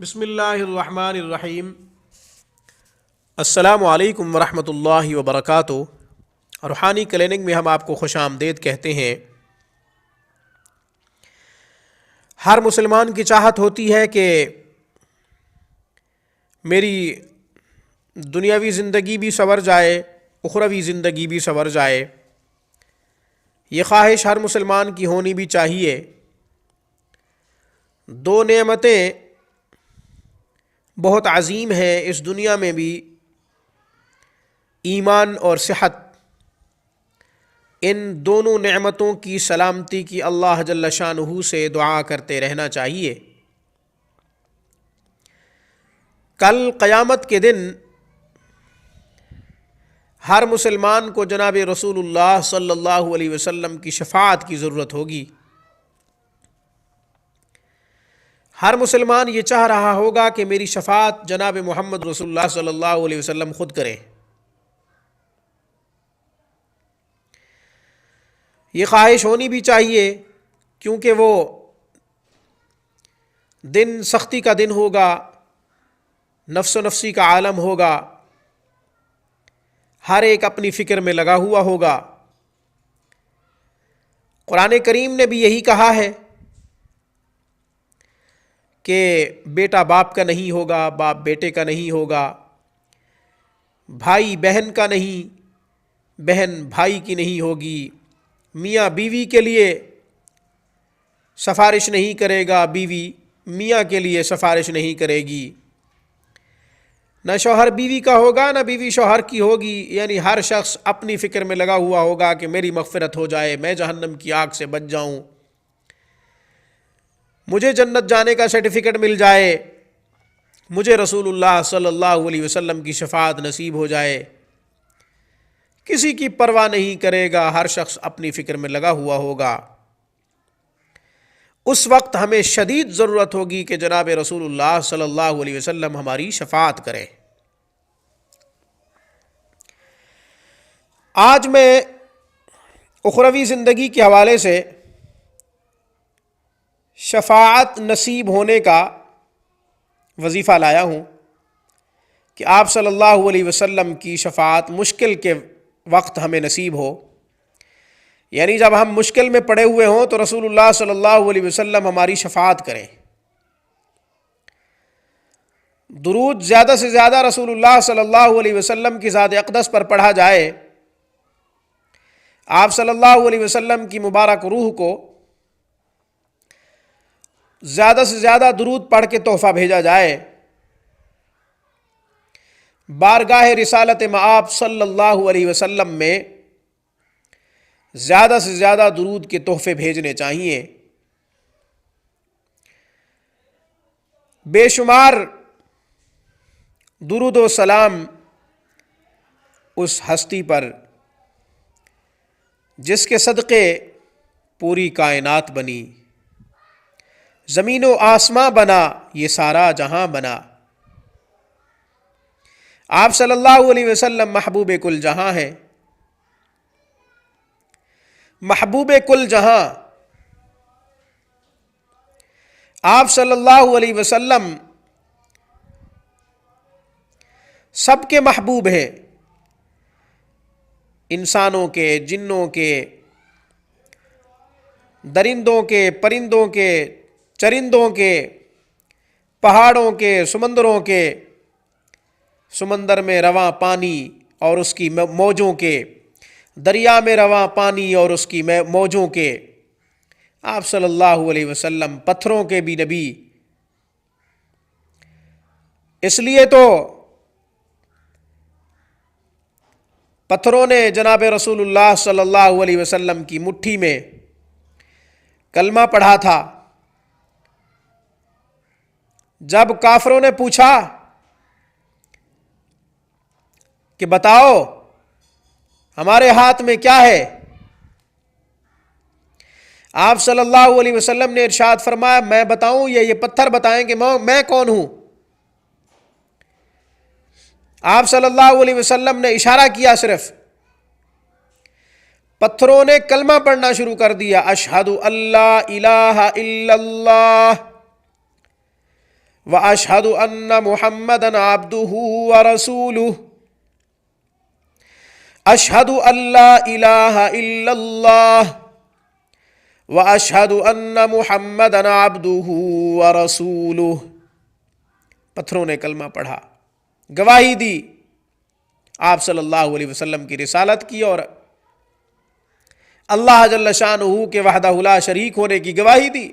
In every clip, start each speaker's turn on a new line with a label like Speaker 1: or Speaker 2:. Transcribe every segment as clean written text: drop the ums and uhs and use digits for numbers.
Speaker 1: بسم اللہ الرحمن الرحیم۔ السلام علیکم ورحمۃ اللہ وبرکاتہ۔ روحانی کلینک میں ہم آپ کو خوش آمدید کہتے ہیں۔ ہر مسلمان کی چاہت ہوتی ہے کہ میری دنیاوی زندگی بھی سنور جائے، اخروی زندگی بھی سنور جائے۔ یہ خواہش ہر مسلمان کی ہونی بھی چاہیے۔ دو نعمتیں بہت عظیم ہیں اس دنیا میں بھی، ایمان اور صحت۔ ان دونوں نعمتوں کی سلامتی کی اللہ جل شانہ سے دعا کرتے رہنا چاہیے۔ کل قیامت کے دن ہر مسلمان کو جناب رسول اللہ صلی اللہ علیہ وسلم کی شفاعت کی ضرورت ہوگی۔ ہر مسلمان یہ چاہ رہا ہوگا کہ میری شفاعت جناب محمد رسول اللہ صلی اللہ علیہ وسلم خود کریں۔ یہ خواہش ہونی بھی چاہیے، کیونکہ وہ دن سختی کا دن ہوگا، نفس و نفسی کا عالم ہوگا، ہر ایک اپنی فکر میں لگا ہوا ہوگا۔ قرآن کریم نے بھی یہی کہا ہے کہ بیٹا باپ کا نہیں ہوگا، باپ بیٹے کا نہیں ہوگا، بھائی بہن کا نہیں، بہن بھائی کی نہیں ہوگی، میاں بیوی کے لیے سفارش نہیں کرے گا، بیوی میاں کے لیے سفارش نہیں کرے گی، نہ شوہر بیوی کا ہوگا نہ بیوی شوہر کی ہوگی۔ یعنی ہر شخص اپنی فکر میں لگا ہوا ہوگا کہ میری مغفرت ہو جائے، میں جہنم کی آگ سے بچ جاؤں، مجھے جنت جانے کا سرٹیفکیٹ مل جائے، مجھے رسول اللہ صلی اللہ علیہ وسلم کی شفاعت نصیب ہو جائے۔ کسی کی پرواہ نہیں کرے گا، ہر شخص اپنی فکر میں لگا ہوا ہوگا۔ اس وقت ہمیں شدید ضرورت ہوگی کہ جناب رسول اللہ صلی اللہ علیہ وسلم ہماری شفاعت کریں۔ آج میں اخروی زندگی کے حوالے سے شفاعت نصیب ہونے کا وظیفہ لایا ہوں کہ آپ صلی اللہ علیہ وسلم کی شفاعت مشکل کے وقت ہمیں نصیب ہو۔ یعنی جب ہم مشکل میں پڑے ہوئے ہوں تو رسول اللہ صلی اللہ علیہ وسلم ہماری شفاعت کریں۔ درود زیادہ سے زیادہ رسول اللہ صلی اللہ علیہ وسلم کی ذات اقدس پر پڑھا جائے، آپ صلی اللہ علیہ وسلم کی مبارک روح کو زیادہ سے زیادہ درود پڑھ کے تحفہ بھیجا جائے، بارگاہ رسالت مآب صلی اللہ علیہ وسلم میں زیادہ سے زیادہ درود کے تحفے بھیجنے چاہیے۔ بے شمار درود و سلام اس ہستی پر جس کے صدقے پوری کائنات بنی، زمین و آسماں بنا، یہ سارا جہاں بنا۔ آپ صلی اللہ علیہ وسلم محبوب کل جہاں ہیں، محبوب کل جہاں۔ آپ صلی اللہ علیہ وسلم سب کے محبوب ہیں، انسانوں کے، جنوں کے، درندوں کے، پرندوں کے، چرندوں کے، پہاڑوں کے، سمندروں کے، سمندر میں رواں پانی اور اس کی موجوں کے، دریا میں رواں پانی اور اس کی موجوں کے۔ آپ صلی اللہ علیہ وسلم پتھروں کے بھی نبی۔ اس لیے تو پتھروں نے جناب رسول اللہ صلی اللہ علیہ وسلم کی مٹھی میں کلمہ پڑھا تھا۔ جب کافروں نے پوچھا کہ بتاؤ ہمارے ہاتھ میں کیا ہے، آپ صلی اللہ علیہ وسلم نے ارشاد فرمایا میں بتاؤں یا یہ پتھر بتائیں کہ میں کون ہوں؟ آپ صلی اللہ علیہ وسلم نے اشارہ کیا صرف، پتھروں نے کلمہ پڑھنا شروع کر دیا، اشہد اللہ الہ الا اللہ واشہد ان محمدا عبدہ ورسولہ اشہد ان لا الہ الا اللہ واشہد ان محمدا عبدہ ورسولہ۔ پتھروں نے کلمہ پڑھا، گواہی دی آپ صلی اللہ علیہ وسلم کی رسالت کی اور اللہ جل شانہ کے وحدہ لا شریک ہونے کی گواہی دی۔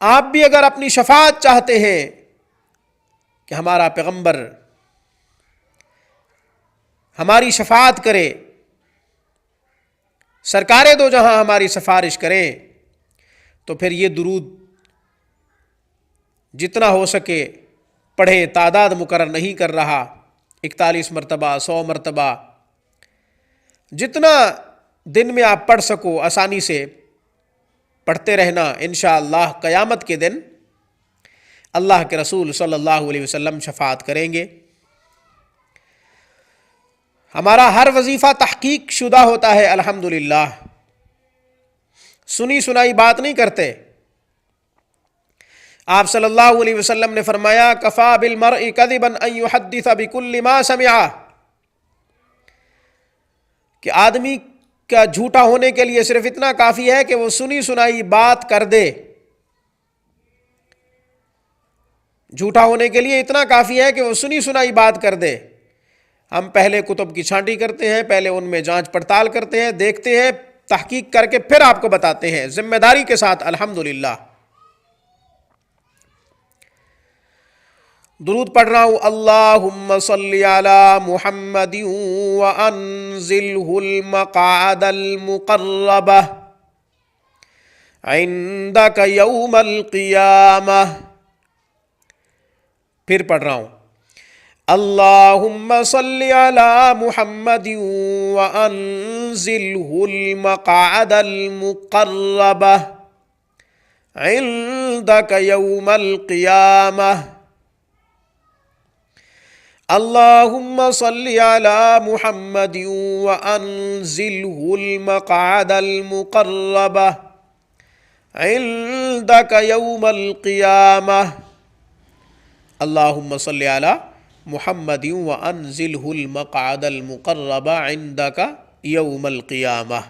Speaker 1: آپ بھی اگر اپنی شفاعت چاہتے ہیں کہ ہمارا پیغمبر ہماری شفاعت کرے، سرکار دو جہاں ہماری سفارش کریں، تو پھر یہ درود جتنا ہو سکے پڑھیں۔ تعداد مقرر نہیں کر رہا، 41 مرتبہ، 100 مرتبہ، جتنا دن میں آپ پڑھ سکو آسانی سے پڑھتے رہنا۔ انشاءاللہ قیامت کے دن اللہ کے رسول صلی اللہ علیہ وسلم شفاعت کریں گے۔ ہمارا ہر وظیفہ تحقیق شدہ ہوتا ہے الحمدللہ، سنی سنائی بات نہیں کرتے۔ آپ صلی اللہ علیہ وسلم نے فرمایا کفا بالمرء کذبا ان یحدث بکل ما سمع، کہ آدمی کا جھوٹا ہونے کے لیے صرف اتنا کافی ہے کہ وہ سنی سنائی بات کر دے۔ جھوٹا ہونے کے لیے اتنا کافی ہے کہ وہ سنی سنائی بات کر دے۔ ہم پہلے کتب کی چھانٹی کرتے ہیں، پہلے ان میں جانچ پڑتال کرتے ہیں، دیکھتے ہیں، تحقیق کر کے پھر آپ کو بتاتے ہیں ذمہ داری کے ساتھ الحمدللہ۔ درود پڑھ رہا ہوں، اللہم صلی علی محمد وانزلہ المقعد المقربہ عندک یوم القیامہ۔ پھر پڑھ رہا ہوں، اللہم صلی علی محمد وانزلہ المقعد المقربہ عندک یوم القیامہ۔ اللہم صلی علی محمد وانزلہ المقعد المقربہ عندک یوم القیامہ۔ اللہم صلی علی محمد وانزلہ المقعد المقربہ عندک یوم القیامہ۔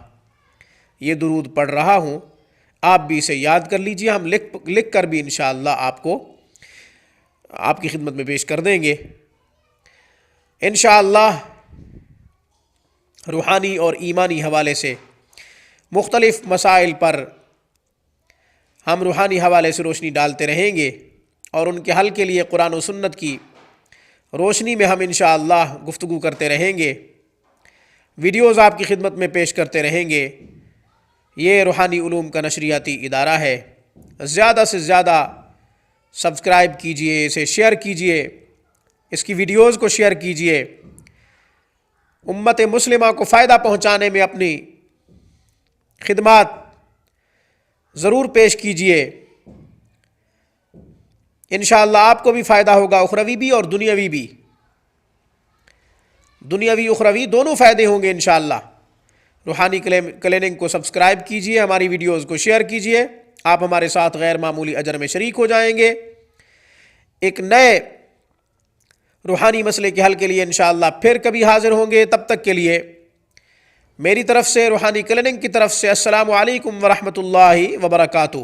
Speaker 1: یہ درود پڑھ رہا ہوں، آپ بھی اسے یاد کر لیجئے، ہم لکھ کر بھی انشاءاللہ آپ کو آپ کی خدمت میں پیش کر دیں گے انشاءاللہ۔ روحانی اور ایمانی حوالے سے مختلف مسائل پر ہم روحانی حوالے سے روشنی ڈالتے رہیں گے، اور ان کے حل کے لیے قرآن و سنت کی روشنی میں ہم انشاءاللہ گفتگو کرتے رہیں گے، ویڈیوز آپ کی خدمت میں پیش کرتے رہیں گے۔ یہ روحانی علوم کا نشریاتی ادارہ ہے، زیادہ سے زیادہ سبسکرائب کیجئے، اسے شیئر کیجئے، اس کی ویڈیوز کو شیئر کیجئے، امت مسلمہ کو فائدہ پہنچانے میں اپنی خدمات ضرور پیش کیجئے۔ انشاءاللہ آپ کو بھی فائدہ ہوگا، اخروی بھی اور دنیاوی بھی، دنیاوی اخروی دونوں فائدے ہوں گے انشاءاللہ۔ روحانی کلیننگ کو سبسکرائب کیجئے، ہماری ویڈیوز کو شیئر کیجئے، آپ ہمارے ساتھ غیر معمولی اجر میں شریک ہو جائیں گے۔ ایک نئے روحانی مسئلے کے حل کے لیے انشاءاللہ پھر کبھی حاضر ہوں گے، تب تک کے لیے میری طرف سے، روحانی کلیننگ کی طرف سے، السلام علیکم ورحمۃ اللہ وبرکاتہ۔